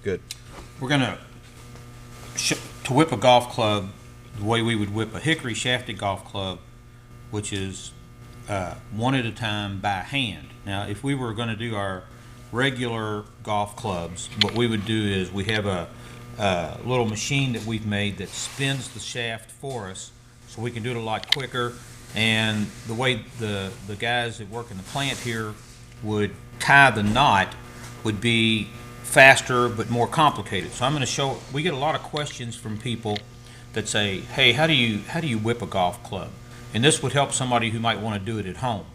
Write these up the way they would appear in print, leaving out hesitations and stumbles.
Good. We're gonna to whip a golf club the way we would whip a hickory-shafted golf club, which is one at a time by hand. Now, if we were going to do our regular golf clubs, what we would do is we have a little machine that we've made that spins the shaft for us, so we can do it a lot quicker. And the way the guys that work in the plant here would tie the knot would be faster but more complicated. So I'm going to show. We get a lot of questions from people that say, "Hey, how do you whip a golf club?" And this would help somebody who might want to do it at home.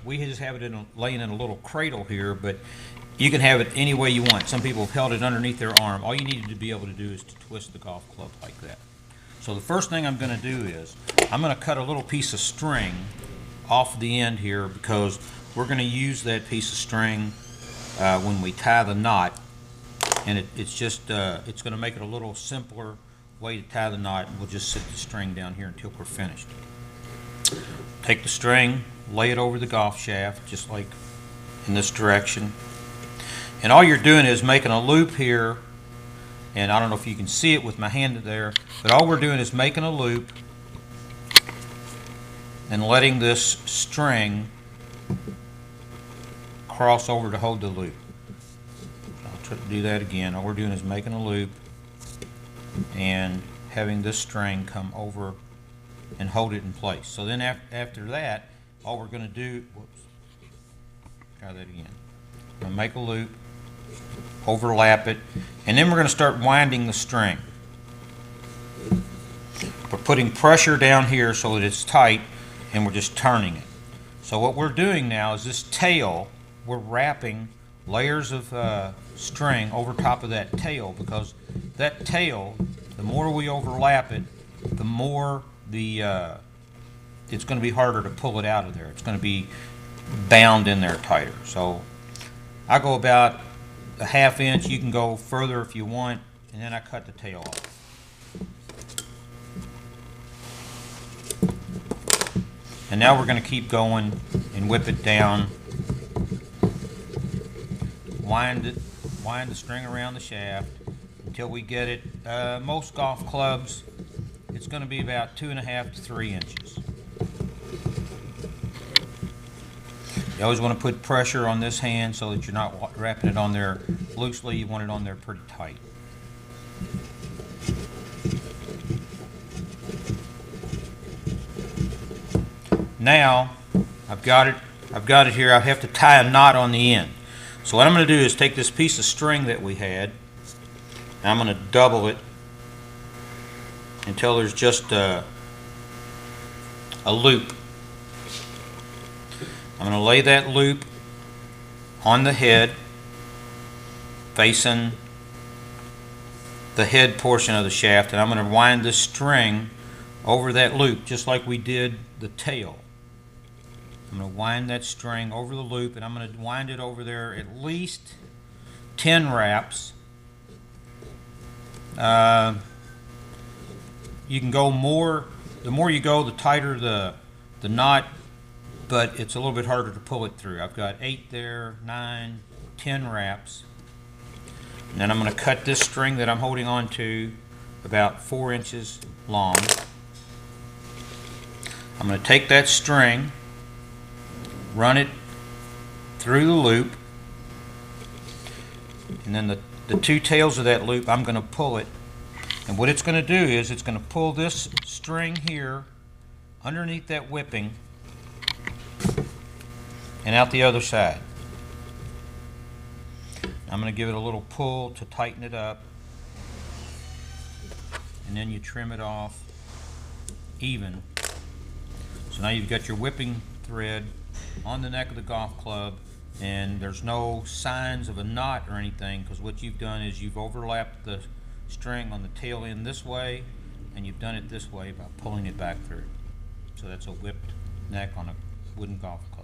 We just have it laying in a little cradle here, but you can have it any way you want. Some people have held it underneath their arm. All you need to be able to do is to twist the golf club like that. So the first thing I'm going to do is I'm going to cut a little piece of string off the end here, because we're going to use that piece of string when we tie the knot, and it's going to make it a little simpler way to tie the knot. We'll just sit the string down here until we're finished. Take the string, lay it over the golf shaft, just like in this direction, and all you're doing is making a loop here. And I don't know if you can see it with my hand there, but all we're doing is making a loop and letting this string cross over to hold the loop. I'll try to do that again. All we're doing is making a loop and having this string come over and hold it in place. So then after that, all we're going to do, try that again. I'm going to make a loop, overlap it, and then we're going to start winding the string. We're putting pressure down here so that it's tight, and we're just turning it. So what we're doing now is this tail, we're wrapping layers of string over top of that tail, because that tail, the more we overlap it, the more it's going to be harder to pull it out of there. It's going to be bound in there tighter. So I go about a ½ inch. You can go further if you want, and then I cut the tail off. And now we're going to keep going and whip it down. Wind the string around the shaft until we get it. Most golf clubs, it's going to be about 2½ to 3 inches. You always want to put pressure on this hand so that you're not wrapping it on there loosely. You want it on there pretty tight. Now I've got it here. I have to tie a knot on the end. So what I'm going to do is take this piece of string that we had, and I'm going to double it until there's just a loop. I'm going to lay that loop on the head, facing the head portion of the shaft, and I'm going to wind this string over that loop just like we did the tail. I'm going to wind that string over the loop, and I'm going to wind it over there at least 10 wraps. You can go more. The more you go, the tighter the knot, but it's a little bit harder to pull it through. I've got 8 there, 9, 10 wraps. And then I'm going to cut this string that I'm holding on to about 4 inches long. I'm going to take that string, run it through the loop, and then the 2 tails of that loop, I'm going to pull it. And what it's going to do is it's going to pull this string here underneath that whipping and out the other side. I'm going to give it a little pull to tighten it up, and then you trim it off even. So now you've got your whipping thread on the neck of the golf club, and there's no signs of a knot or anything, because what you've done is you've overlapped the string on the tail end this way, and you've done it this way by pulling it back through. So that's a whipped neck on a wooden golf club.